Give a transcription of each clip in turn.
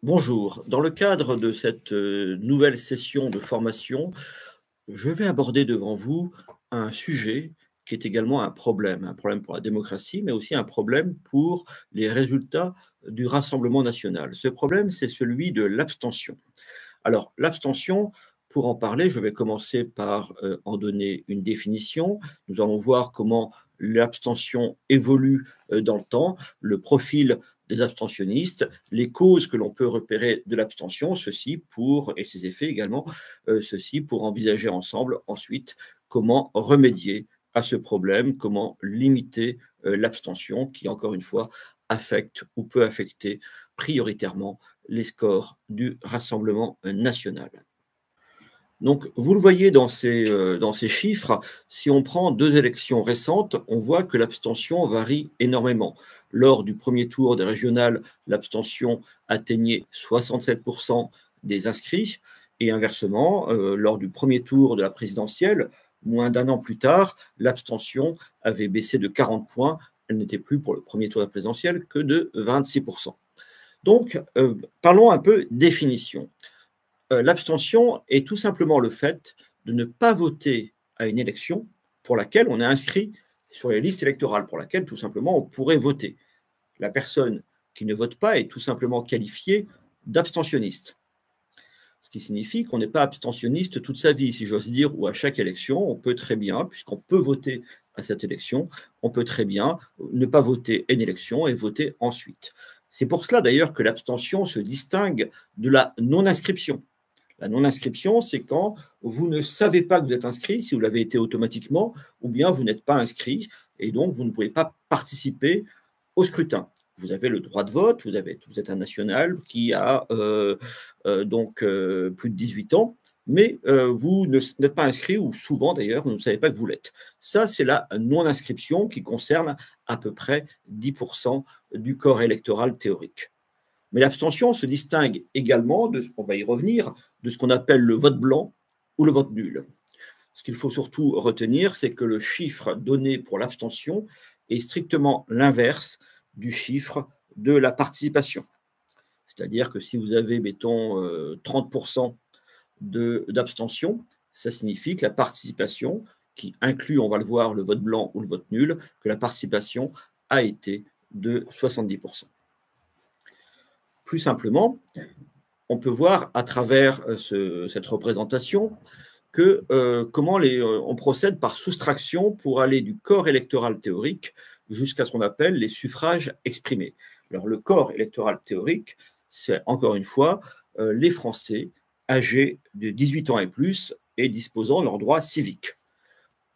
Bonjour, dans le cadre de cette nouvelle session de formation, je vais aborder devant vous un sujet qui est également un problème pour la démocratie, mais aussi un problème pour les résultats du Rassemblement national. Ce problème, c'est celui de l'abstention. Alors, l'abstention, pour en parler, je vais commencer par en donner une définition. Nous allons voir comment l'abstention évolue dans le temps, le profil des abstentionnistes, les causes que l'on peut repérer de l'abstention, et ses effets également, ceci pour envisager ensemble ensuite comment remédier à ce problème, comment limiter l'abstention qui, encore une fois, affecte ou peut affecter prioritairement les scores du Rassemblement national. Donc, vous le voyez dans ces chiffres, si on prend deux élections récentes, on voit que l'abstention varie énormément. Lors du premier tour des régionales, l'abstention atteignait 67% des inscrits, et inversement, lors du premier tour de la présidentielle, moins d'un an plus tard, l'abstention avait baissé de 40 points. Elle n'était plus pour le premier tour de la présidentielle que de 26%. Donc, parlons un peu définition. L'abstention est tout simplement le fait de ne pas voter à une élection pour laquelle on est inscrit sur les listes électorales, pour laquelle tout simplement on pourrait voter. La personne qui ne vote pas est tout simplement qualifiée d'abstentionniste. Ce qui signifie qu'on n'est pas abstentionniste toute sa vie, si j'ose dire, ou à chaque élection, on peut très bien, puisqu'on peut voter à cette élection, on peut très bien ne pas voter à une élection et voter ensuite. C'est pour cela d'ailleurs que l'abstention se distingue de la non-inscription. La non-inscription, c'est quand vous ne savez pas que vous êtes inscrit, si vous l'avez été automatiquement, ou bien vous n'êtes pas inscrit, et donc vous ne pouvez pas participer au scrutin. Vous avez le droit de vote, vous êtes un national qui a plus de 18 ans, mais vous n'êtes pas inscrit, ou souvent d'ailleurs, vous ne savez pas que vous l'êtes. Ça, c'est la non-inscription qui concerne à peu près 10% du corps électoral théorique. Mais l'abstention se distingue également, on va y revenir, de ce qu'on appelle le vote blanc ou le vote nul. Ce qu'il faut surtout retenir, c'est que le chiffre donné pour l'abstention est strictement l'inverse du chiffre de la participation. C'est-à-dire que si vous avez, mettons, 30% d'abstention, ça signifie que la participation, qui inclut, on va le voir, le vote blanc ou le vote nul, que la participation a été de 70%. Plus simplement, on peut voir à travers cette représentation que comment on procède par soustraction pour aller du corps électoral théorique jusqu'à ce qu'on appelle les suffrages exprimés. Alors le corps électoral théorique, c'est encore une fois les Français âgés de 18 ans et plus et disposant de leurs droits civiques.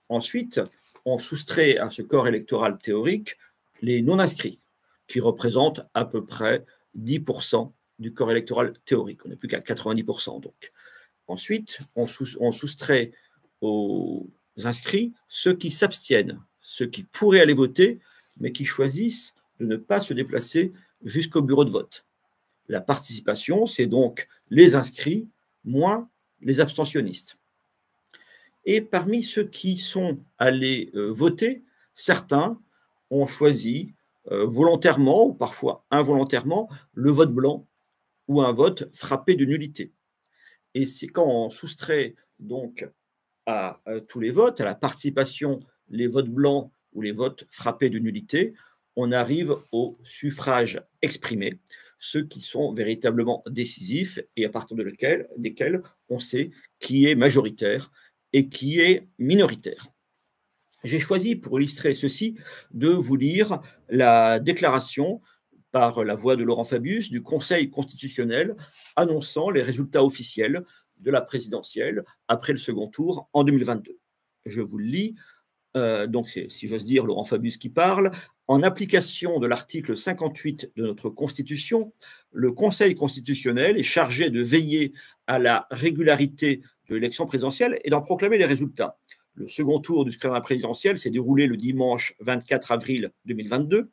Ensuite, on soustrait à ce corps électoral théorique les non-inscrits, qui représentent à peu près 10% du corps électoral théorique. On n'est plus qu'à 90% donc. Ensuite, on soustrait aux inscrits ceux qui s'abstiennent, ceux qui pourraient aller voter, mais qui choisissent de ne pas se déplacer jusqu'au bureau de vote. La participation, c'est donc les inscrits moins les abstentionnistes. Et parmi ceux qui sont allés voter, certains ont choisi volontairement ou parfois involontairement le vote blanc ou un vote frappé de nullité. Et c'est quand on soustrait donc à tous les votes, à la participation, les votes blancs ou les votes frappés de nullité, on arrive au suffrage exprimé, ceux qui sont véritablement décisifs et à partir desquels on sait qui est majoritaire et qui est minoritaire. J'ai choisi pour illustrer ceci de vous lire la déclaration par la voix de Laurent Fabius du Conseil constitutionnel annonçant les résultats officiels de la présidentielle après le second tour en 2022. Je vous le lis, donc c'est, si j'ose dire, Laurent Fabius qui parle. En application de l'article 58 de notre Constitution, le Conseil constitutionnel est chargé de veiller à la régularité de l'élection présidentielle et d'en proclamer les résultats. Le second tour du scrutin présidentiel s'est déroulé le dimanche 24 avril 2022.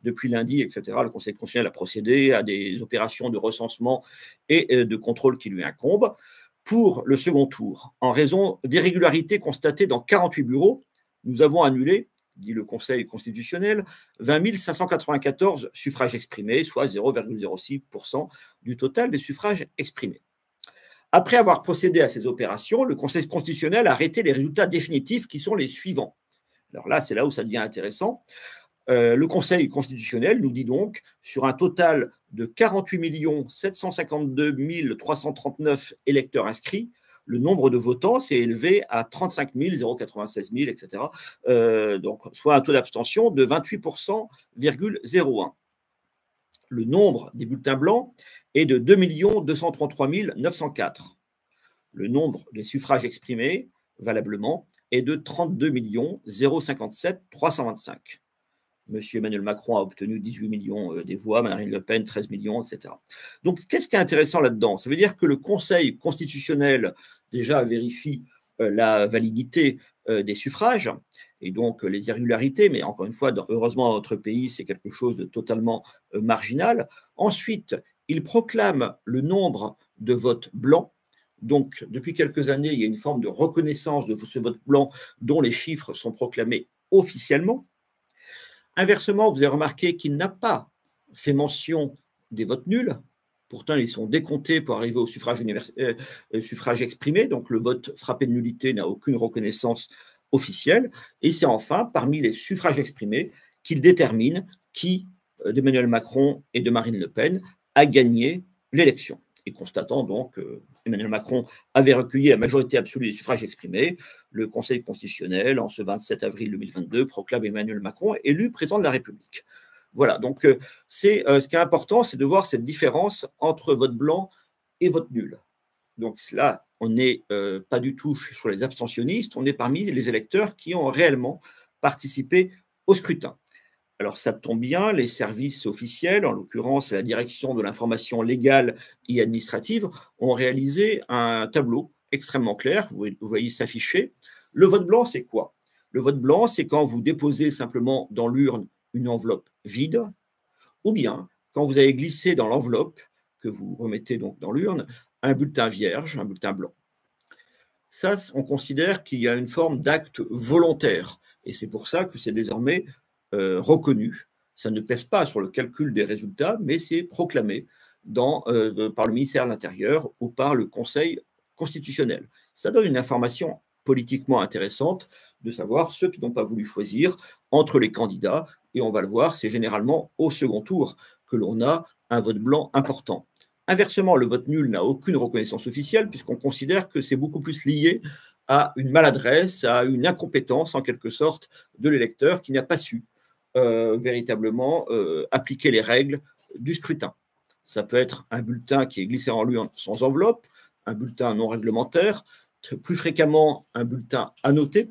Depuis lundi, etc., le Conseil constitutionnel a procédé à des opérations de recensement et de contrôle qui lui incombent. Pour le second tour, en raison d'irrégularités constatées dans 48 bureaux, nous avons annulé dit le Conseil constitutionnel, 20 594 suffrages exprimés, soit 0,06% du total des suffrages exprimés. Après avoir procédé à ces opérations, le Conseil constitutionnel a arrêté les résultats définitifs qui sont les suivants. Alors là, c'est là où ça devient intéressant. Le Conseil constitutionnel nous dit donc, sur un total de 48 752 339 électeurs inscrits, le nombre de votants s'est élevé à 35 096 000, etc. Donc, soit un taux d'abstention de 28,01%. Le nombre des bulletins blancs est de 2 233 904. Le nombre des suffrages exprimés valablement est de 32 057 325. M. Emmanuel Macron a obtenu 18 millions des voix, Marine Le Pen 13 millions, etc. Donc, qu'est-ce qui est intéressant là-dedans? Ça veut dire que le Conseil constitutionnel déjà vérifie la validité des suffrages et donc les irrégularités, mais encore une fois, heureusement dans notre pays, c'est quelque chose de totalement marginal. Ensuite, il proclame le nombre de votes blancs. Donc, depuis quelques années, il y a une forme de reconnaissance de ce vote blanc dont les chiffres sont proclamés officiellement. Inversement, vous avez remarqué qu'il n'a pas fait mention des votes nuls. Pourtant, ils sont décomptés pour arriver au suffrage exprimé. Donc, le vote frappé de nullité n'a aucune reconnaissance officielle. Et c'est enfin, parmi les suffrages exprimés, qu'il détermine qui, d'Emmanuel Macron et de Marine Le Pen, a gagné l'élection. Et constatant donc qu'Emmanuel Macron avait recueilli la majorité absolue des suffrages exprimés, le Conseil constitutionnel, en ce 27 avril 2022, proclame Emmanuel Macron élu président de la République. Voilà, donc ce qui est important, c'est de voir cette différence entre vote blanc et vote nul. Donc là, on n'est pas du tout sur les abstentionnistes, on est parmi les électeurs qui ont réellement participé au scrutin. Alors, ça tombe bien, les services officiels, en l'occurrence la direction de l'information légale et administrative, ont réalisé un tableau extrêmement clair. Vous voyez s'afficher. Le vote blanc, c'est quoi? Le vote blanc, c'est quand vous déposez simplement dans l'urne une enveloppe vide, ou bien quand vous avez glissé dans l'enveloppe, que vous remettez donc dans l'urne, un bulletin vierge, un bulletin blanc. Ça, on considère qu'il y a une forme d'acte volontaire. Et c'est pour ça que c'est désormais reconnu. Ça ne pèse pas sur le calcul des résultats, mais c'est proclamé par le ministère de l'Intérieur ou par le Conseil constitutionnel. Ça donne une information politiquement intéressante de savoir ceux qui n'ont pas voulu choisir entre les candidats. Et on va le voir, c'est généralement au second tour que l'on a un vote blanc important. Inversement, le vote nul n'a aucune reconnaissance officielle puisqu'on considère que c'est beaucoup plus lié à une maladresse, à une incompétence en quelque sorte de l'électeur qui n'a pas su véritablement appliquer les règles du scrutin. Ça peut être un bulletin qui est glissé en l'urne sans enveloppe, un bulletin non réglementaire, plus fréquemment un bulletin annoté.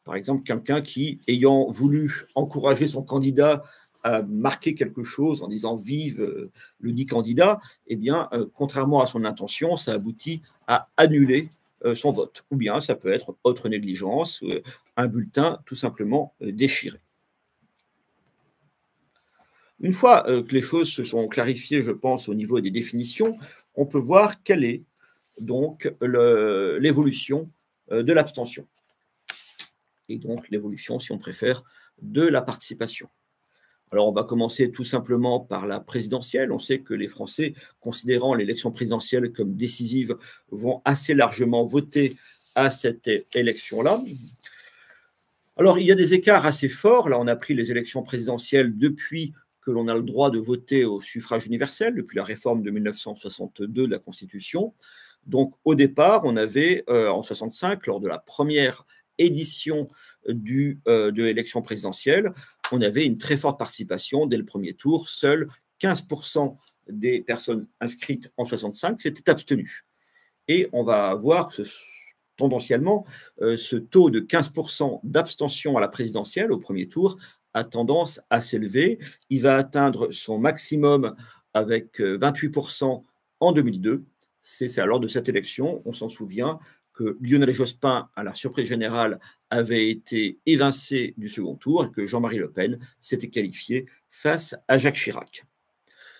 Par exemple, quelqu'un qui, ayant voulu encourager son candidat à marquer quelque chose en disant « vive le dit candidat », eh bien, contrairement à son intention, ça aboutit à annuler son vote. Ou bien ça peut être autre négligence, un bulletin tout simplement déchiré. Une fois que les choses se sont clarifiées, je pense, au niveau des définitions, on peut voir quelle est donc l'évolution de l'abstention. Et donc l'évolution, si on préfère, de la participation. Alors, on va commencer tout simplement par la présidentielle. On sait que les Français, considérant l'élection présidentielle comme décisive, vont assez largement voter à cette élection-là. Alors, il y a des écarts assez forts. Là, on a pris les élections présidentielles depuis que l'on a le droit de voter au suffrage universel, depuis la réforme de 1962 de la Constitution. Donc, au départ, on avait, en 1965, lors de la première édition de l'élection présidentielle, on avait une très forte participation dès le premier tour. Seuls 15% des personnes inscrites en 1965 s'étaient abstenues. Et on va voir que tendanciellement, ce taux de 15% d'abstention à la présidentielle au premier tour a tendance à s'élever. Il va atteindre son maximum avec 28% en 2002. C'est lors de cette élection, on s'en souvient, que Lionel Jospin, à la surprise générale, avait été évincé du second tour et que Jean-Marie Le Pen s'était qualifié face à Jacques Chirac.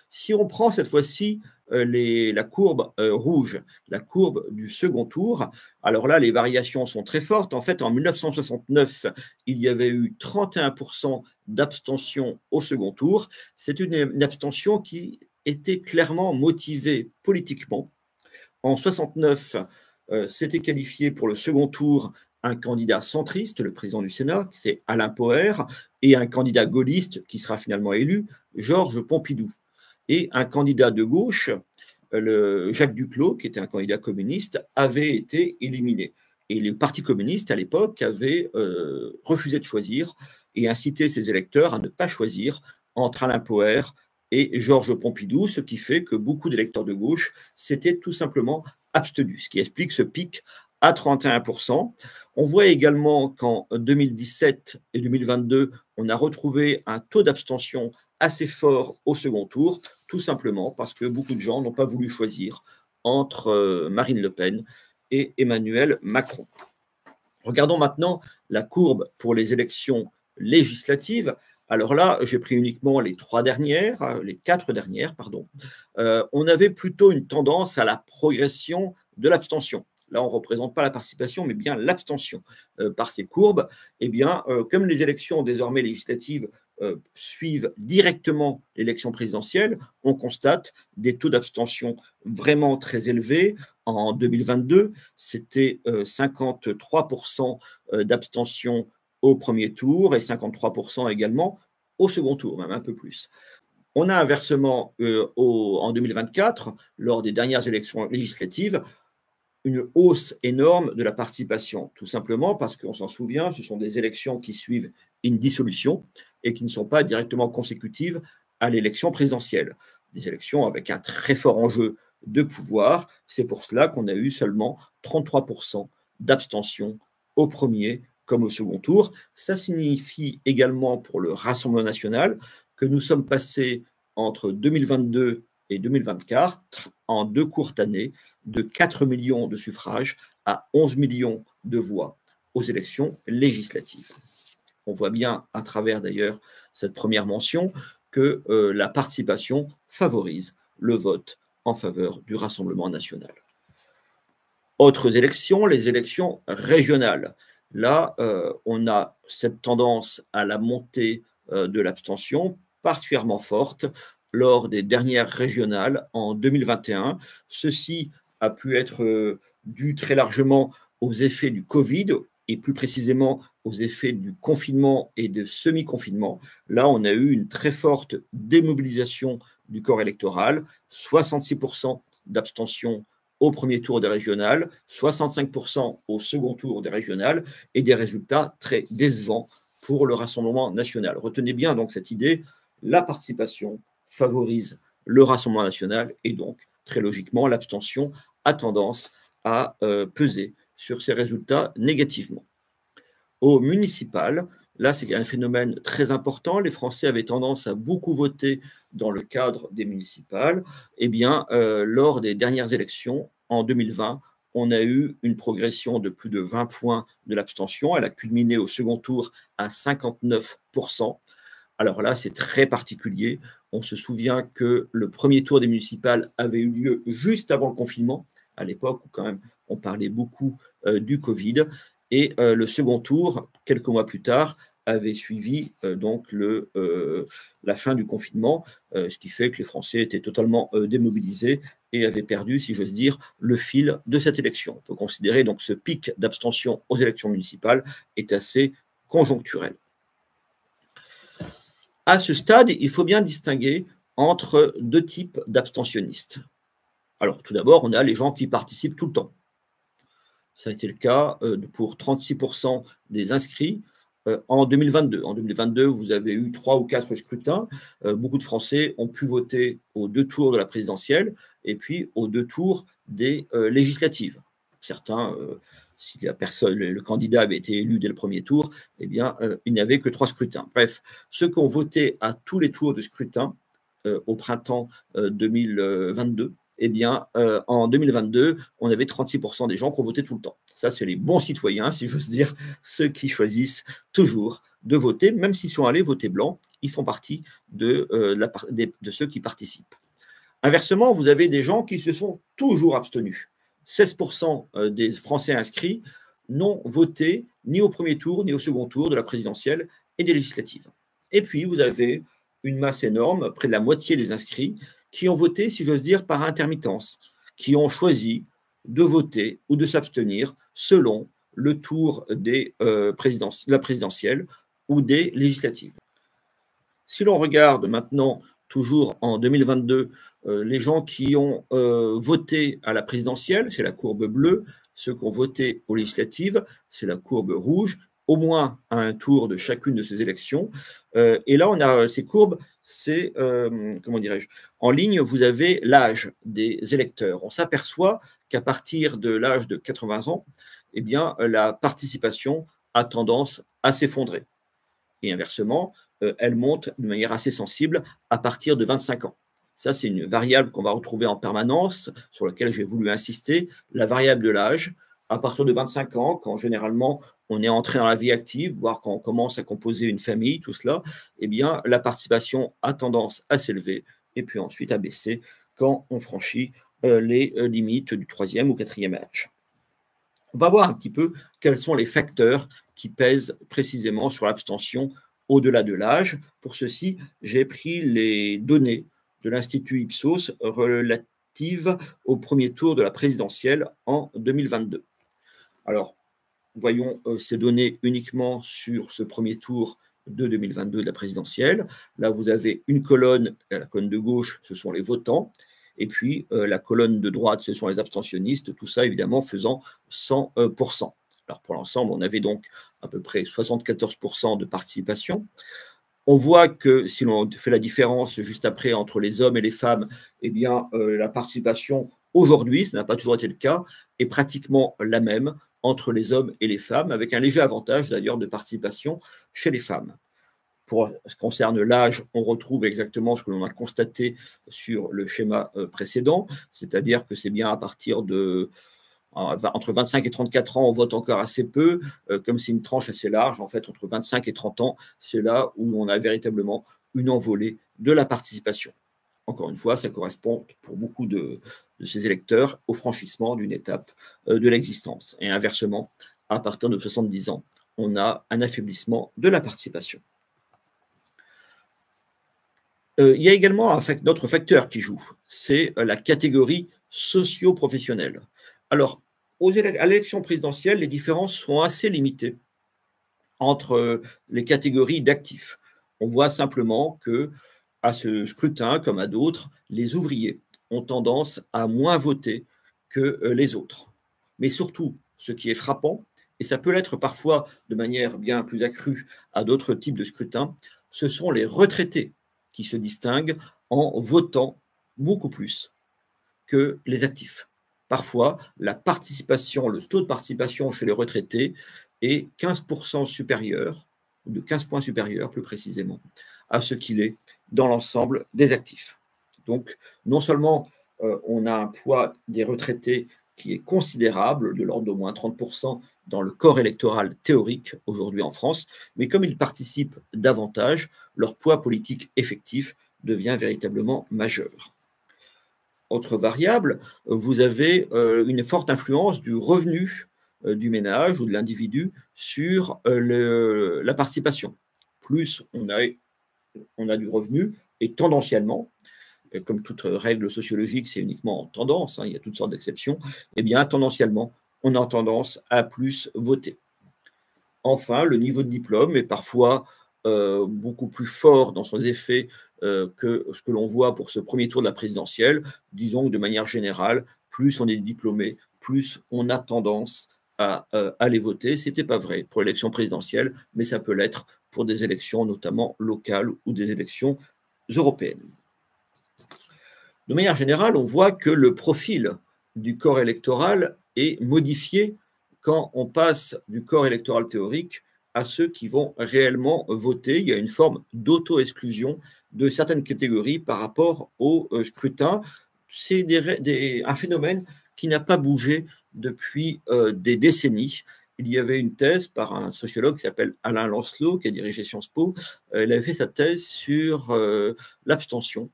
Si on prend cette fois-ci la courbe rouge, la courbe du second tour, alors là, les variations sont très fortes. En fait, en 1969, il y avait eu 31% d'abstention au second tour. C'est une abstention qui était clairement motivée politiquement. En 69, s'était qualifié pour le second tour un candidat centriste, le président du Sénat, c'est Alain Poher, et un candidat gaulliste qui sera finalement élu, Georges Pompidou. Et un candidat de gauche, Jacques Duclos, qui était un candidat communiste, avait été éliminé. Et le Parti communiste, à l'époque, avait refusé de choisir et incité ses électeurs à ne pas choisir entre Alain Poher et Georges Pompidou, ce qui fait que beaucoup d'électeurs de gauche s'étaient tout simplement abstenus, ce qui explique ce pic à 31%. On voit également qu'en 2017 et 2022, on a retrouvé un taux d'abstention assez fort au second tour, tout simplement parce que beaucoup de gens n'ont pas voulu choisir entre Marine Le Pen et Emmanuel Macron. Regardons maintenant la courbe pour les élections législatives. Alors là, j'ai pris uniquement les quatre dernières, pardon. On avait plutôt une tendance à la progression de l'abstention. Là, on ne représente pas la participation, mais bien l'abstention par ces courbes. Eh bien, comme les élections désormais législatives suivent directement l'élection présidentielle, on constate des taux d'abstention vraiment très élevés. En 2022, c'était 53% d'abstention au premier tour et 53% également au second tour, même un peu plus. On a inversement en 2024, lors des dernières élections législatives, une hausse énorme de la participation, tout simplement parce qu'on s'en souvient, ce sont des élections qui suivent une dissolution et qui ne sont pas directement consécutives à l'élection présidentielle. Des élections avec un très fort enjeu de pouvoir. C'est pour cela qu'on a eu seulement 33% d'abstention au premier comme au second tour. Ça signifie également pour le Rassemblement national que nous sommes passés entre 2022 et 2024, en 2 courtes années, de 4 millions de suffrages à 11 millions de voix aux élections législatives. On voit bien, à travers d'ailleurs cette première mention, que la participation favorise le vote en faveur du Rassemblement national. Autres élections, les élections régionales. Là, on a cette tendance à la montée de l'abstention particulièrement forte lors des dernières régionales en 2021. Ceci a pu être dû très largement aux effets du Covid et plus précisément aux effets du confinement et de semi-confinement. Là, on a eu une très forte démobilisation du corps électoral, 66% d'abstention au premier tour des régionales, 65% au second tour des régionales et des résultats très décevants pour le Rassemblement national. Retenez bien donc cette idée, la participation favorise le Rassemblement national et donc, très logiquement, l'abstention a tendance à peser sur ces résultats négativement. Au municipal, là, c'est un phénomène très important. Les Français avaient tendance à beaucoup voter dans le cadre des municipales. Eh bien, lors des dernières élections, en 2020, on a eu une progression de plus de 20 points de l'abstention. Elle a culminé au second tour à 59%. Alors là, c'est très particulier. On se souvient que le premier tour des municipales avait eu lieu juste avant le confinement, à l'époque où quand même on parlait beaucoup du Covid. Et le second tour, quelques mois plus tard, avait suivi donc la fin du confinement, ce qui fait que les Français étaient totalement démobilisés et avaient perdu, si j'ose dire, le fil de cette élection. On peut considérer donc ce pic d'abstention aux élections municipales est assez conjoncturel. À ce stade, il faut bien distinguer entre 2 types d'abstentionnistes. Alors, tout d'abord, on a les gens qui participent tout le temps. Ça a été le cas pour 36% des inscrits en 2022. En 2022, vous avez eu 3 ou 4 scrutins. Beaucoup de Français ont pu voter aux 2 tours de la présidentielle et puis aux 2 tours des législatives. Certains, si le candidat avait été élu dès le premier tour, eh bien, il n'y avait que 3 scrutins. Bref, ceux qui ont voté à tous les tours de scrutin au printemps 2022, eh bien, en 2022, on avait 36% des gens qui ont voté tout le temps. Ça, c'est les bons citoyens, si j'ose dire, ceux qui choisissent toujours de voter, même s'ils sont allés voter blanc, ils font partie de ceux qui participent. Inversement, vous avez des gens qui se sont toujours abstenus. 16% des Français inscrits n'ont voté ni au premier tour ni au second tour de la présidentielle et des législatives. Et puis, vous avez une masse énorme, près de la moitié des inscrits, qui ont voté, si j'ose dire, par intermittence, qui ont choisi de voter ou de s'abstenir selon le tour de la présidentielle ou des législatives. Si l'on regarde maintenant, toujours en 2022, les gens qui ont voté à la présidentielle, c'est la courbe bleue, ceux qui ont voté aux législatives, c'est la courbe rouge, au moins à un tour de chacune de ces élections. Et là, on a ces courbes, c'est, comment dirais-je, en ligne, vous avez l'âge des électeurs. On s'aperçoit qu'à partir de l'âge de 80 ans, eh bien, la participation a tendance à s'effondrer. Et inversement, elle monte de manière assez sensible à partir de 25 ans. Ça, c'est une variable qu'on va retrouver en permanence, sur laquelle j'ai voulu insister, la variable de l'âge. À partir de 25 ans, quand généralement on est entré dans la vie active, voire quand on commence à composer une famille, tout cela, eh bien, la participation a tendance à s'élever et puis ensuite à baisser quand on franchit les limites du 3e ou 4e âge. On va voir un petit peu quels sont les facteurs qui pèsent précisément sur l'abstention au-delà de l'âge. Pour ceci, j'ai pris les données de l'Institut Ipsos relatives au premier tour de la présidentielle en 2022. Alors, voyons ces données uniquement sur ce premier tour de 2022 de la présidentielle. Là, vous avez une colonne, la colonne de gauche, ce sont les votants, et puis la colonne de droite, ce sont les abstentionnistes, tout ça évidemment faisant 100%. Alors pour l'ensemble, on avait donc à peu près 74% de participation. On voit que si l'on fait la différence juste après entre les hommes et les femmes, eh bien la participation aujourd'hui, ça n'a pas toujours été le cas, est pratiquement la même entre les hommes et les femmes, avec un léger avantage d'ailleurs de participation chez les femmes. Pour ce qui concerne l'âge, on retrouve exactement ce que l'on a constaté sur le schéma précédent, c'est-à-dire que c'est bien à partir de entre 25 et 34 ans, on vote encore assez peu, comme c'est une tranche assez large, en fait, entre 25 et 30 ans, c'est là où on a véritablement une envolée de la participation. Encore une fois, ça correspond pour beaucoup de ces électeurs au franchissement d'une étape de l'existence. Et inversement, à partir de 70 ans, on a un affaiblissement de la participation. Il y a également d'autres facteurs qui jouent, c'est la catégorie socio-professionnelle. Alors, à l'élection présidentielle, les différences sont assez limitées entre les catégories d'actifs. On voit simplement que à ce scrutin, comme à d'autres, les ouvriers ont tendance à moins voter que les autres. Mais surtout, ce qui est frappant, et ça peut l'être parfois de manière bien plus accrue à d'autres types de scrutins, ce sont les retraités qui se distinguent en votant beaucoup plus que les actifs. Parfois, la participation, le taux de participation chez les retraités est 15% supérieur, ou de 15 points supérieur plus précisément, à ce qu'il est dans l'ensemble des actifs. Donc, non seulement on a un poids des retraités qui est considérable, de l'ordre d'au moins 30% dans le corps électoral théorique aujourd'hui en France, mais comme ils participent davantage, leur poids politique effectif devient véritablement majeur. Autre variable, vous avez une forte influence du revenu du ménage ou de l'individu sur la participation. Plus on a du revenu, et tendanciellement, comme toute règle sociologique, c'est uniquement en tendance, il y a toutes sortes d'exceptions, eh bien, tendanciellement, on a tendance à plus voter. Enfin, le niveau de diplôme est parfois beaucoup plus fort dans son effet que ce que l'on voit pour ce premier tour de la présidentielle. Disons que de manière générale, plus on est diplômé, plus on a tendance à aller voter. Ce n'était pas vrai pour l'élection présidentielle, mais ça peut l'être pour des élections notamment locales ou des élections européennes. De manière générale, on voit que le profil du corps électoral est modifié quand on passe du corps électoral théorique à ceux qui vont réellement voter. Il y a une forme d'auto-exclusion de certaines catégories par rapport au scrutin. C'est un phénomène qui n'a pas bougé depuis des décennies il y avait une thèse par un sociologue qui s'appelle Alain Lancelot, qui a dirigé Sciences Po. Il avait fait sa thèse sur l'abstention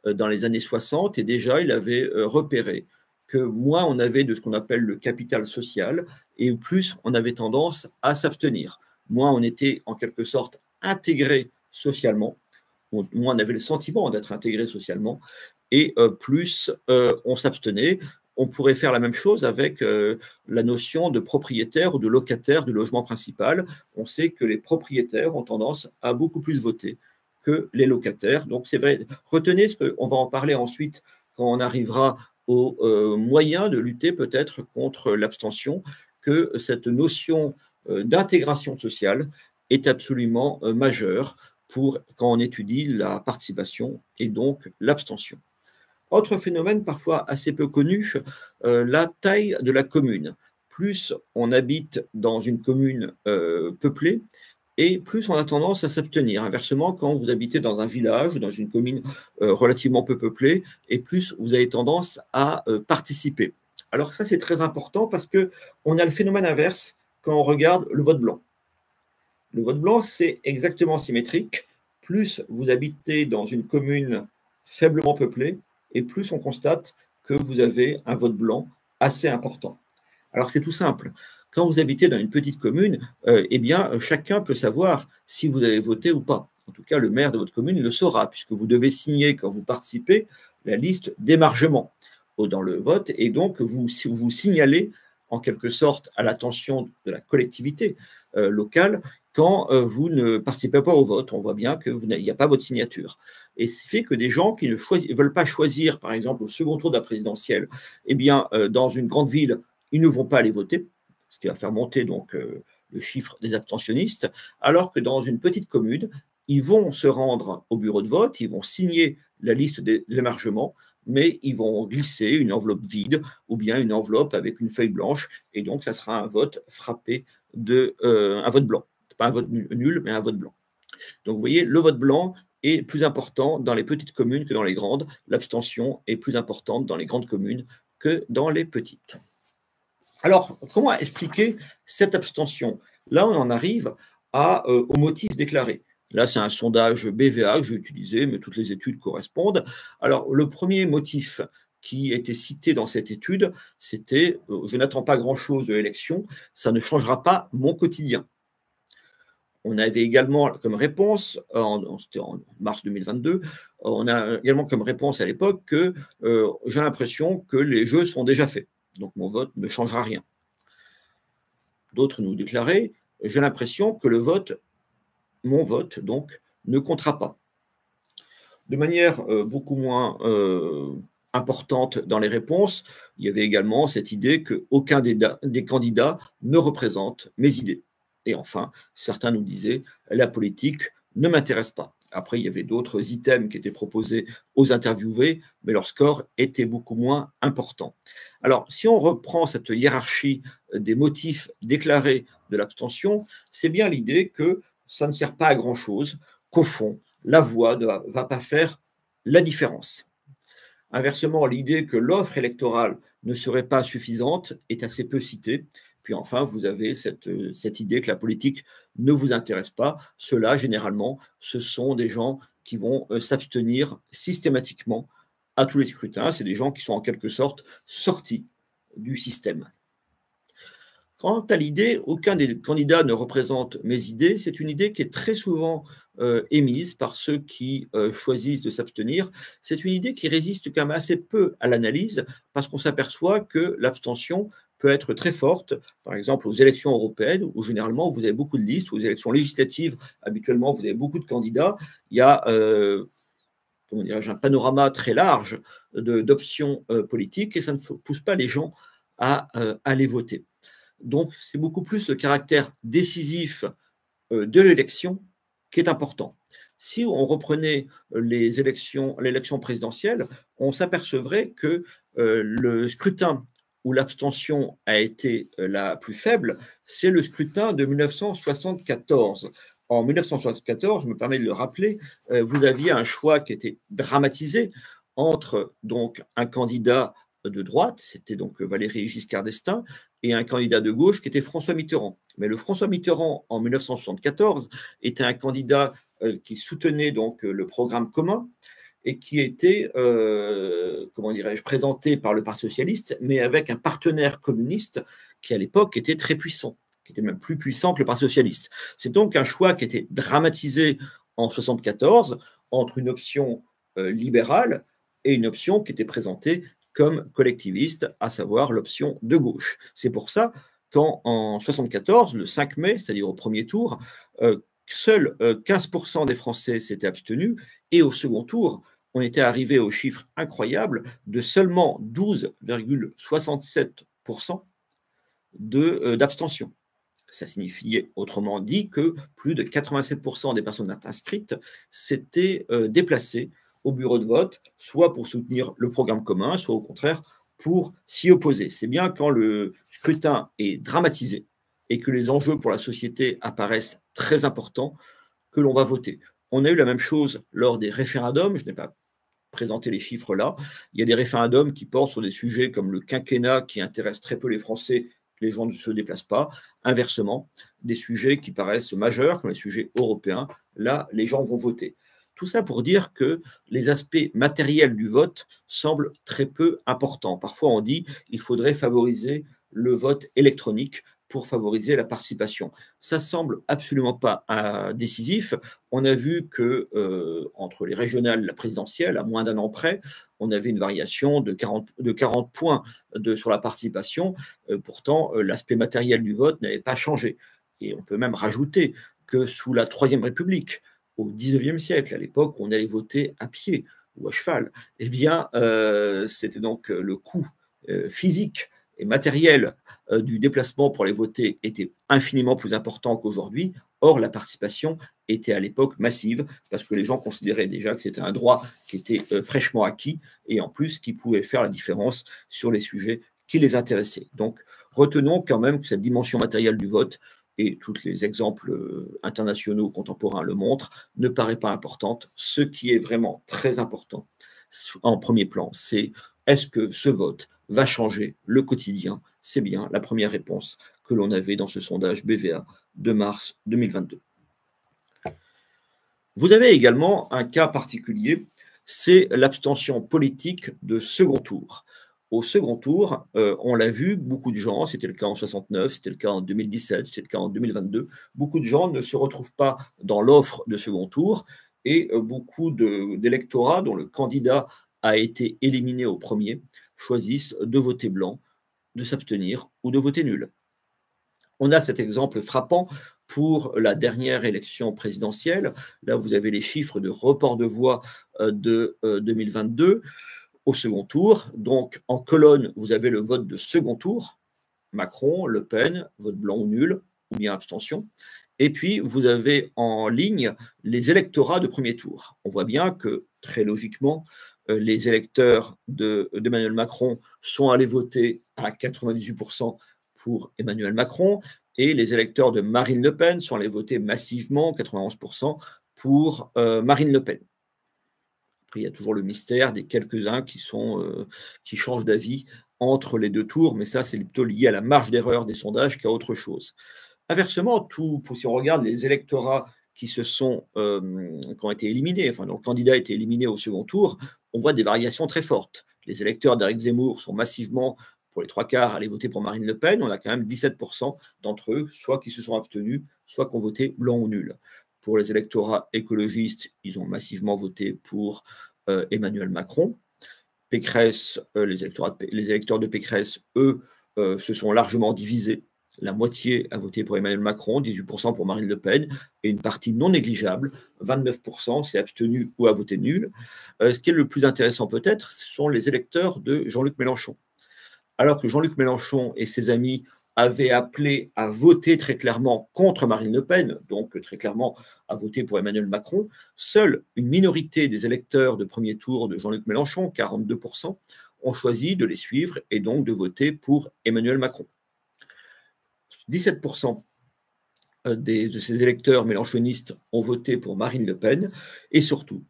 dans les années 60, et déjà il avait repéré que moins on avait de ce qu'on appelle le capital social, et plus on avait tendance à s'abstenir. Moins on était en quelque sorte intégré socialement, moins on avait le sentiment d'être intégré socialement, et plus on s'abstenait. On pourrait faire la même chose avec la notion de propriétaire ou de locataire du logement principal. On sait que les propriétaires ont tendance à beaucoup plus voter que les locataires. Donc c'est vrai, retenez ce qu'on va en parler ensuite quand on arrivera aux moyens de lutter peut-être contre l'abstention, que cette notion d'intégration sociale est absolument majeure pour quand on étudie la participation et donc l'abstention. Autre phénomène parfois assez peu connu, la taille de la commune. Plus on habite dans une commune peuplée, et plus on a tendance à s'abstenir. Inversement, quand vous habitez dans un village, dans une commune relativement peu peuplée, et plus vous avez tendance à participer. Alors ça, c'est très important parce qu'on a le phénomène inverse quand on regarde le vote blanc. Le vote blanc, c'est exactement symétrique. Plus vous habitez dans une commune faiblement peuplée, et plus on constate que vous avez un vote blanc assez important. Alors c'est tout simple. Quand vous habitez dans une petite commune, eh bien, chacun peut savoir si vous avez voté ou pas. En tout cas, le maire de votre commune le saura, puisque vous devez signer, quand vous participez, la liste d'émargement dans le vote, et donc vous signalez en quelque sorte à l'attention de la collectivité locale quand vous ne participez pas au vote. On voit bien qu'il n'y a pas votre signature. Et ce qui fait que des gens qui ne veulent pas choisir, par exemple, au second tour de la présidentielle, eh bien, dans une grande ville, ils ne vont pas aller voter, ce qui va faire monter donc le chiffre des abstentionnistes, alors que dans une petite commune, ils vont se rendre au bureau de vote, ils vont signer la liste d'émargement, mais ils vont glisser une enveloppe vide ou bien une enveloppe avec une feuille blanche, et donc ça sera un vote frappé un vote blanc. Pas un vote nul, mais un vote blanc. Donc vous voyez, le vote blanc est plus important dans les petites communes que dans les grandes. L'abstention est plus importante dans les grandes communes que dans les petites. Alors, comment expliquer cette abstention? Là, on en arrive au motif déclaré. Là, c'est un sondage BVA que j'ai utilisé, mais toutes les études correspondent. Alors, le premier motif qui était cité dans cette étude, c'était « Je n'attends pas grand-chose de l'élection, ça ne changera pas mon quotidien ». On avait également comme réponse, c'était en mars 2022, on a également comme réponse à l'époque que j'ai l'impression que les jeux sont déjà faits, donc mon vote ne changera rien. D'autres nous déclaraient, j'ai l'impression que mon vote, donc, ne comptera pas. De manière beaucoup moins importante dans les réponses, il y avait également cette idée qu'aucun des candidats ne représente mes idées. Et enfin, certains nous disaient, la politique ne m'intéresse pas. Après, il y avait d'autres items qui étaient proposés aux interviewés, mais leur score était beaucoup moins important. Alors, si on reprend cette hiérarchie des motifs déclarés de l'abstention, c'est bien l'idée que ça ne sert pas à grand-chose, qu'au fond, la voix ne va pas faire la différence. Inversement, l'idée que l'offre électorale ne serait pas suffisante est assez peu citée. Puis enfin, vous avez cette idée que la politique ne vous intéresse pas. Ceux-là, généralement, ce sont des gens qui vont s'abstenir systématiquement à tous les scrutins. C'est des gens qui sont en quelque sorte sortis du système. Quant à l'idée, aucun des candidats ne représente mes idées, c'est une idée qui est très souvent émise par ceux qui choisissent de s'abstenir. C'est une idée qui résiste quand même assez peu à l'analyse, parce qu'on s'aperçoit que l'abstention peut être très forte, par exemple aux élections européennes, où généralement vous avez beaucoup de listes, aux élections législatives, habituellement vous avez beaucoup de candidats, il y a un panorama très large d'options politiques, et ça ne pousse pas les gens à aller voter. Donc, c'est beaucoup plus le caractère décisif de l'élection qui est important. Si on reprenait l'élection présidentielle, on s'apercevrait que le scrutin où l'abstention a été la plus faible, c'est le scrutin de 1974. En 1974, je me permets de le rappeler, vous aviez un choix qui était dramatisé entre donc un candidat de droite, c'était donc Valéry Giscard d'Estaing, et un candidat de gauche qui était François Mitterrand. Mais le François Mitterrand, en 1974, était un candidat qui soutenait donc le programme commun et qui était, comment dirais-je, présenté par le Parti socialiste, mais avec un partenaire communiste qui, à l'époque, était très puissant, qui était même plus puissant que le Parti socialiste. C'est donc un choix qui était dramatisé en 1974 entre une option libérale et une option qui était présentée comme collectiviste, à savoir l'option de gauche. C'est pour ça qu'en 1974, le 5 mai, c'est-à-dire au premier tour, seuls 15% des Français s'étaient abstenus, et au second tour, on était arrivé au chiffre incroyable de seulement 12,67% d'abstention. Ça signifiait, autrement dit, que plus de 87% des personnes inscrites s'étaient déplacées au bureau de vote, soit pour soutenir le programme commun, soit au contraire pour s'y opposer. C'est bien quand le scrutin est dramatisé et que les enjeux pour la société apparaissent très importants que l'on va voter. On a eu la même chose lors des référendums. Je n'ai pas présenté les chiffres là. Il y a des référendums qui portent sur des sujets comme le quinquennat qui intéressent très peu les Français. Les gens ne se déplacent pas. Inversement, des sujets qui paraissent majeurs, comme les sujets européens, là, les gens vont voter. Tout ça pour dire que les aspects matériels du vote semblent très peu importants. Parfois, on dit qu'il faudrait favoriser le vote électronique pour favoriser la participation. Ça semble absolument pas décisif. On a vu que entre les régionales et la présidentielle, à moins d'un an près, on avait une variation de 40 points sur la participation. Pourtant, l'aspect matériel du vote n'avait pas changé. Et on peut même rajouter que sous la Troisième République, au XIXe siècle, à l'époque, on allait voter à pied ou à cheval. Eh bien, c'était donc le coût physique et matériel du déplacement pour les voter était infiniment plus important qu'aujourd'hui. Or, la participation était à l'époque massive parce que les gens considéraient déjà que c'était un droit qui était fraîchement acquis et en plus qui pouvait faire la différence sur les sujets qui les intéressaient. Donc, retenons quand même que cette dimension matérielle du vote, et tous les exemples internationaux contemporains le montrent, ne paraît pas importante. Ce qui est vraiment très important en premier plan, c'est est-ce que ce vote va changer le quotidien? C'est bien la première réponse que l'on avait dans ce sondage BVA de mars 2022. Vous avez également un cas particulier, c'est l'abstention politique de second tour. Au second tour, on l'a vu, beaucoup de gens, c'était le cas en 69, c'était le cas en 2017, c'était le cas en 2022, beaucoup de gens ne se retrouvent pas dans l'offre de second tour et beaucoup d'électorats dont le candidat a été éliminé au premier choisissent de voter blanc, de s'abstenir ou de voter nul. On a cet exemple frappant pour la dernière élection présidentielle. Là, vous avez les chiffres de report de voix de 2022 au second tour. Donc, en colonne, vous avez le vote de second tour, Macron, Le Pen, vote blanc ou nul, ou bien abstention. Et puis, vous avez en ligne les électorats de premier tour. On voit bien que, très logiquement, les électeurs d'Emmanuel Macron sont allés voter à 98% pour Emmanuel Macron, et les électeurs de Marine Le Pen sont allés voter massivement, 91%, pour Marine Le Pen. Après, il y a toujours le mystère des quelques-uns qui changent d'avis entre les deux tours, mais ça, c'est plutôt lié à la marge d'erreur des sondages qu'à autre chose. Inversement, si on regarde les électorats qui ont été éliminés, enfin, dont le candidat a été éliminé au second tour, on voit des variations très fortes. Les électeurs d'Éric Zemmour sont massivement, pour les trois quarts, allés voter pour Marine Le Pen. On a quand même 17% d'entre eux, soit qui se sont abstenus, soit qui ont voté blanc ou nul. Pour les électorats écologistes, ils ont massivement voté pour Emmanuel Macron. Pécresse, les électeurs de Pécresse, eux, se sont largement divisés. La moitié a voté pour Emmanuel Macron, 18% pour Marine Le Pen, et une partie non négligeable, 29%, s'est abstenu ou a voté nul. Ce qui est le plus intéressant peut-être, ce sont les électeurs de Jean-Luc Mélenchon. Alors que Jean-Luc Mélenchon et ses amis avaient appelé à voter très clairement contre Marine Le Pen, donc très clairement à voter pour Emmanuel Macron, seule une minorité des électeurs de premier tour de Jean-Luc Mélenchon, 42%, ont choisi de les suivre et donc de voter pour Emmanuel Macron. 17% de ces électeurs mélenchonistes ont voté pour Marine Le Pen et surtout,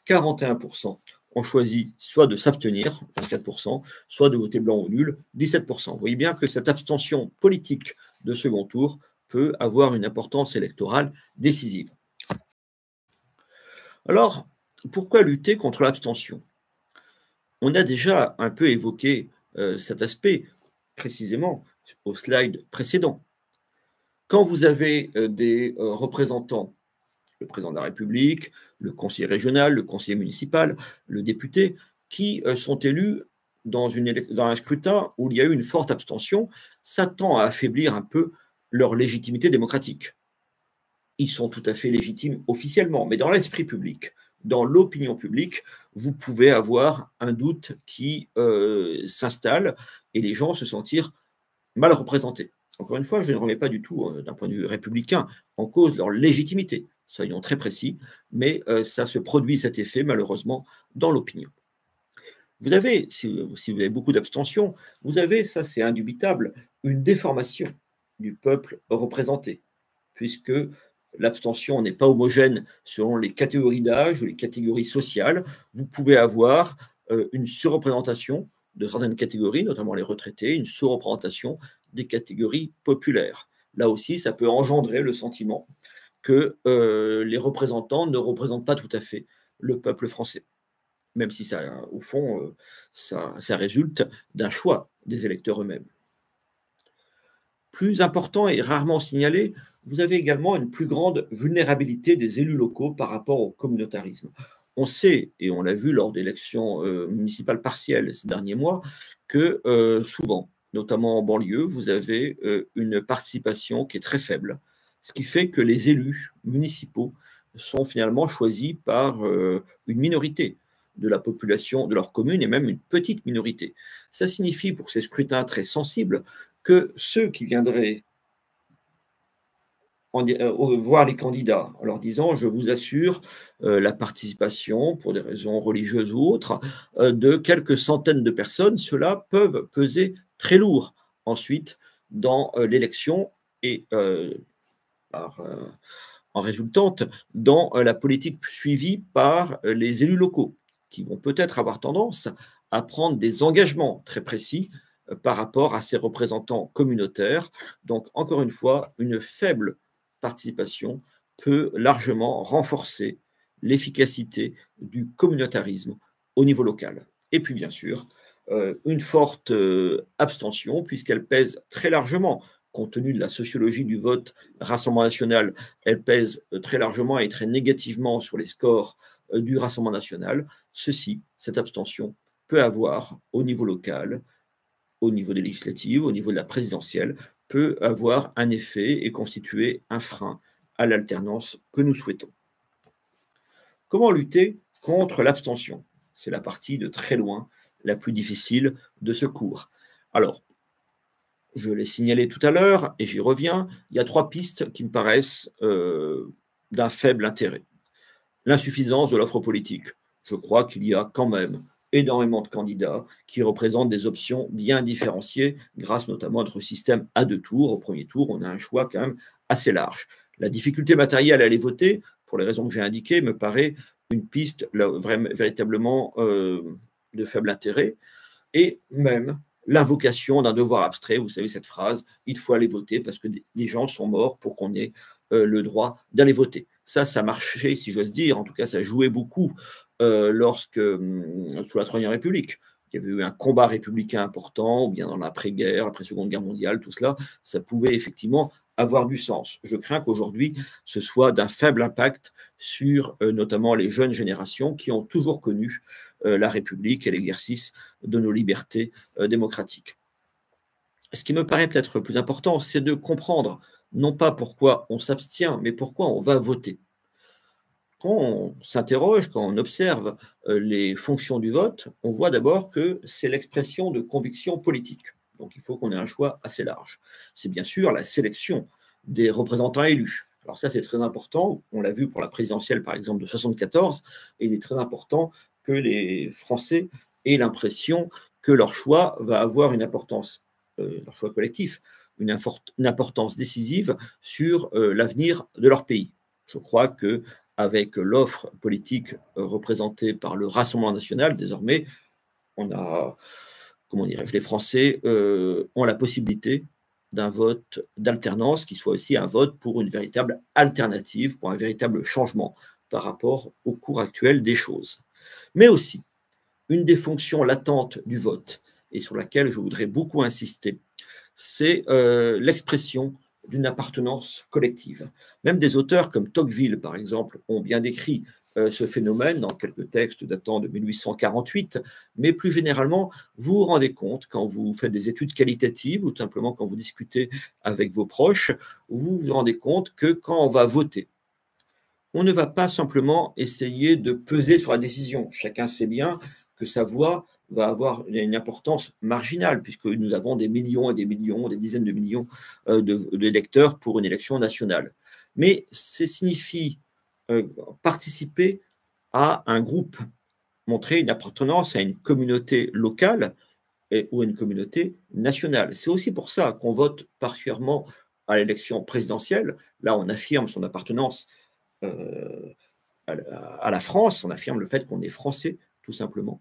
41% ont choisi soit de s'abstenir, 24%, soit de voter blanc ou nul, 17%. Vous voyez bien que cette abstention politique de second tour peut avoir une importance électorale décisive. Alors, pourquoi lutter contre l'abstention? On a déjà un peu évoqué cet aspect précisément au slide précédent. Quand vous avez des représentants, le président de la République, le conseiller régional, le conseiller municipal, le député, qui sont élus dans un scrutin où il y a eu une forte abstention, ça tend à affaiblir un peu leur légitimité démocratique. Ils sont tout à fait légitimes officiellement, mais dans l'esprit public, dans l'opinion publique, vous pouvez avoir un doute qui s'installe et les gens se sentir mal représentés. Encore une fois, je ne remets pas du tout, d'un point de vue républicain, en cause leur légitimité, soyons très précis, mais ça se produit cet effet, malheureusement, dans l'opinion. Vous avez, si vous avez beaucoup d'abstention, vous avez, ça c'est indubitable, une déformation du peuple représenté, puisque l'abstention n'est pas homogène selon les catégories d'âge ou les catégories sociales. Vous pouvez avoir une surreprésentation de certaines catégories, notamment les retraités, une sous-représentation des catégories populaires. Là aussi, ça peut engendrer le sentiment que les représentants ne représentent pas tout à fait le peuple français, même si ça, au fond, ça résulte d'un choix des électeurs eux-mêmes. Plus important et rarement signalé, vous avez également une plus grande vulnérabilité des élus locaux par rapport au communautarisme. On sait, et on l'a vu lors d'élections municipales partielles ces derniers mois, que souvent, notamment en banlieue, vous avez une participation qui est très faible, ce qui fait que les élus municipaux sont finalement choisis par une minorité de la population de leur commune et même une petite minorité. Ça signifie pour ces scrutins très sensibles que ceux qui viendraient voir les candidats en leur disant je vous assure la participation pour des raisons religieuses ou autres de quelques centaines de personnes, cela peuvent peser très lourd ensuite dans l'élection et en résultante dans la politique suivie par les élus locaux qui vont peut-être avoir tendance à prendre des engagements très précis par rapport à ces représentants communautaires. Donc, encore une fois, une faible participation peut largement renforcer l'efficacité du communautarisme au niveau local. Et puis, bien sûr, une forte abstention, puisqu'elle pèse très largement, compte tenu de la sociologie du vote Rassemblement national, elle pèse très largement et très négativement sur les scores du Rassemblement national. Cette abstention, peut avoir au niveau local, au niveau des législatives, au niveau de la présidentielle, peut avoir un effet et constituer un frein à l'alternance que nous souhaitons. Comment lutter contre l'abstention? C'est la partie de très loin la plus difficile de ce cours. Alors, je l'ai signalé tout à l'heure et j'y reviens, il y a 3 pistes qui me paraissent d'un faible intérêt. L'insuffisance de l'offre politique. Je crois qu'il y a quand même énormément de candidats qui représentent des options bien différenciées grâce notamment à notre système à 2 tours. Au premier tour, on a un choix quand même assez large. La difficulté matérielle à aller voter, pour les raisons que j'ai indiquées, me paraît une piste véritablement de faible intérêt. Et même l'invocation d'un devoir abstrait, vous savez cette phrase, il faut aller voter parce que des gens sont morts pour qu'on ait le droit d'aller voter. Ça marchait, si j'ose dire, en tout cas ça jouait beaucoup lorsque, sous la Troisième République, il y avait eu un combat républicain important, ou bien dans l'après-guerre, après-Seconde Guerre mondiale, tout cela, ça pouvait effectivement avoir du sens. Je crains qu'aujourd'hui, ce soit d'un faible impact sur notamment les jeunes générations qui ont toujours connu la République et l'exercice de nos libertés démocratiques. Ce qui me paraît peut-être plus important, c'est de comprendre non pas pourquoi on s'abstient, mais pourquoi on va voter. Quand on s'interroge, quand on observe les fonctions du vote, on voit d'abord que c'est l'expression de convictions politiques. Donc il faut qu'on ait un choix assez large. C'est bien sûr la sélection des représentants élus. Alors ça, c'est très important. On l'a vu pour la présidentielle, par exemple, de 1974. Et il est très important que les Français aient l'impression que leur choix va avoir une importance, leur choix collectif, une importance décisive sur l'avenir de leur pays. Je crois que avec l'offre politique représentée par le Rassemblement national, désormais, on a, comment dirais-je, les Français ont la possibilité d'un vote d'alternance qui soit aussi un vote pour une véritable alternative, pour un véritable changement par rapport au cours actuel des choses. Mais aussi, une des fonctions latentes du vote, et sur laquelle je voudrais beaucoup insister, c'est l'expression d'une appartenance collective. Même des auteurs comme Tocqueville, par exemple, ont bien décrit ce phénomène dans quelques textes datant de 1848, mais plus généralement, vous vous rendez compte, quand vous faites des études qualitatives ou tout simplement quand vous discutez avec vos proches, vous vous rendez compte que quand on va voter, on ne va pas simplement essayer de peser sur la décision. Chacun sait bien que sa voix va avoir une importance marginale, puisque nous avons des millions et des millions, des dizaines de millions d'électeurs pour une élection nationale. Mais ça signifie participer à un groupe, montrer une appartenance à une communauté locale ou à une communauté nationale. C'est aussi pour ça qu'on vote particulièrement à l'élection présidentielle. Là, on affirme son appartenance à la France, on affirme le fait qu'on est français, tout simplement.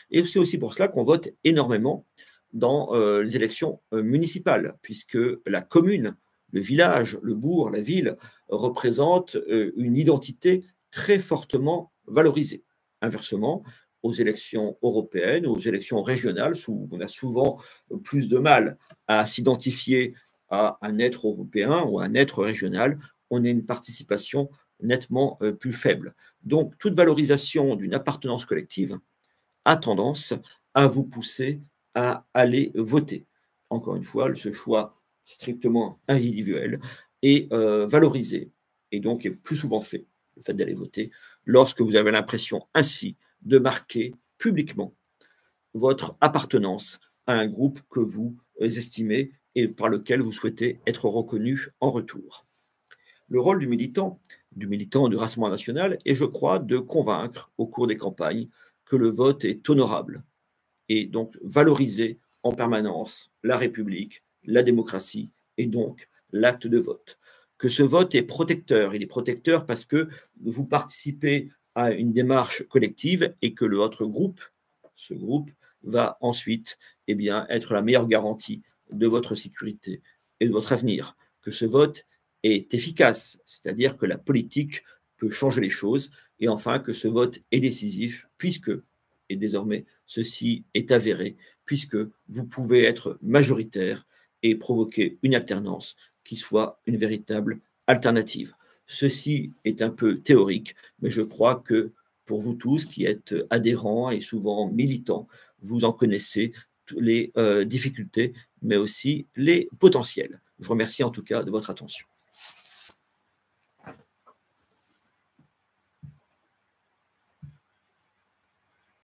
Et c'est aussi pour cela qu'on vote énormément dans les élections municipales, puisque la commune, le village, le bourg, la ville représentent une identité très fortement valorisée. Inversement, aux élections européennes, aux élections régionales, où on a souvent plus de mal à s'identifier à un être européen ou à un être régional, on a une participation nettement plus faible. Donc, toute valorisation d'une appartenance collective a tendance à vous pousser à aller voter. Encore une fois, ce choix strictement individuel est valorisé et donc est plus souvent fait, le fait d'aller voter, lorsque vous avez l'impression ainsi de marquer publiquement votre appartenance à un groupe que vous estimez et par lequel vous souhaitez être reconnu en retour. Le rôle du militant du Rassemblement national est, je crois, de convaincre au cours des campagnes que le vote est honorable et donc valoriser en permanence la République, la démocratie et donc l'acte de vote. Que ce vote est protecteur. Il est protecteur parce que vous participez à une démarche collective et que votre groupe, ce groupe, va ensuite être la meilleure garantie de votre sécurité et de votre avenir. Que ce vote est efficace, c'est-à-dire que la politique peut changer les choses, et enfin que ce vote est décisif, puisque, et désormais ceci est avéré, puisque vous pouvez être majoritaire et provoquer une alternance qui soit une véritable alternative. Ceci est un peu théorique, mais je crois que pour vous tous qui êtes adhérents et souvent militants, vous en connaissez les difficultés, mais aussi les potentiels. Je vous remercie en tout cas de votre attention.